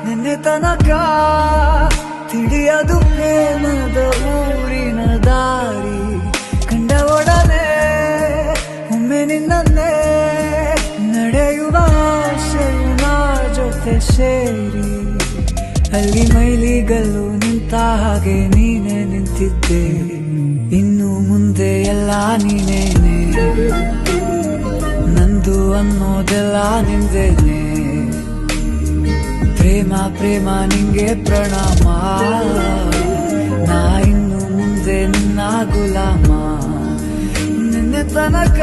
ನಿನ್ನೆ ತನಕ ತಿಳಿಯದು ಪ್ರೇಮದ ಊರಿನ ದಾರಿ ಕಂಡ ಒಡನೆ ಒಮ್ಮೆ ನಿನ್ನೇ ನಡೆಯುವ ಆಸೆಯು ನಾ ಜೊತೆ ಸೇರಿ ಅಲ್ಲಿ ಮೈಲಿಗಲ್ಲು ನಿಂತ ಹಾಗೆ ನೀನೆ ನಿಂತಿದ್ದೆ ಇನ್ನು ಮುಂದೆ ಎಲ್ಲ ನೀನೇನೆ ನಂದು ಅನ್ನೋದೆಲ್ಲ ನಿಂದೇನೆ ಪ್ರೇಮ ಪ್ರೇಮ ನಿಂಗೆ ಪ್ರಣಾಮ ನಾ ಇನ್ನು ಮುಂದೆ ನಿನ್ನ ಗುಲಾಮ ನಿನ್ನೆ ತನಕ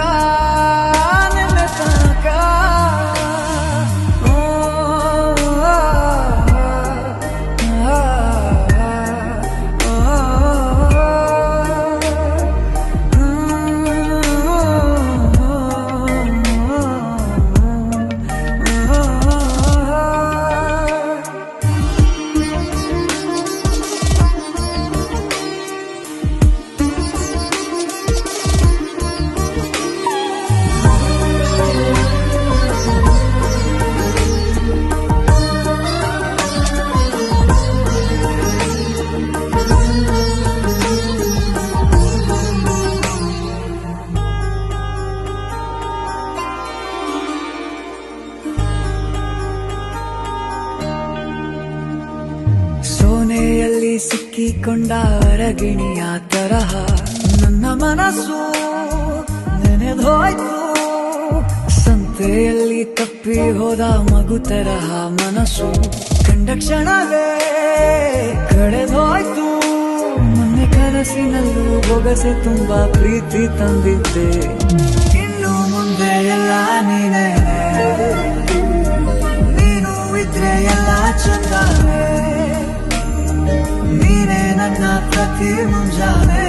ಸೋನೆಯಲ್ಲಿ ಸಿಕ್ಕಿಕೊಂಡ ಅರಗಿಣಿಯ ತರಹ ನನ್ನ ಮನಸ್ಸು ನೆನೆದೋಯ್ತು ಸಂತೆಯಲ್ಲಿ ತಪ್ಪಿ ಹೋದ ಮಗು ತರಹ ಮನಸ್ಸು ಕಂಡ ಕ್ಷಣವೇ ಕಳೆದೋಯ್ತು ಮೊನ್ನೆ ಕನಸಿನಲ್ಲೂ ಬೊಗಸೆ ತುಂಬಾ ಪ್ರೀತಿ ತಂದಿದ್ದೆ ಇನ್ನು ಮುಂದೆ ಎಲ್ಲ ನೀನೇ ನೀನು ಇದ್ರೆ ಎಲ್ಲ ಚಂದಾನೆ ನೀನೇ ನನ್ನ ಪ್ರತಿ ಮುಂಜಾನೆ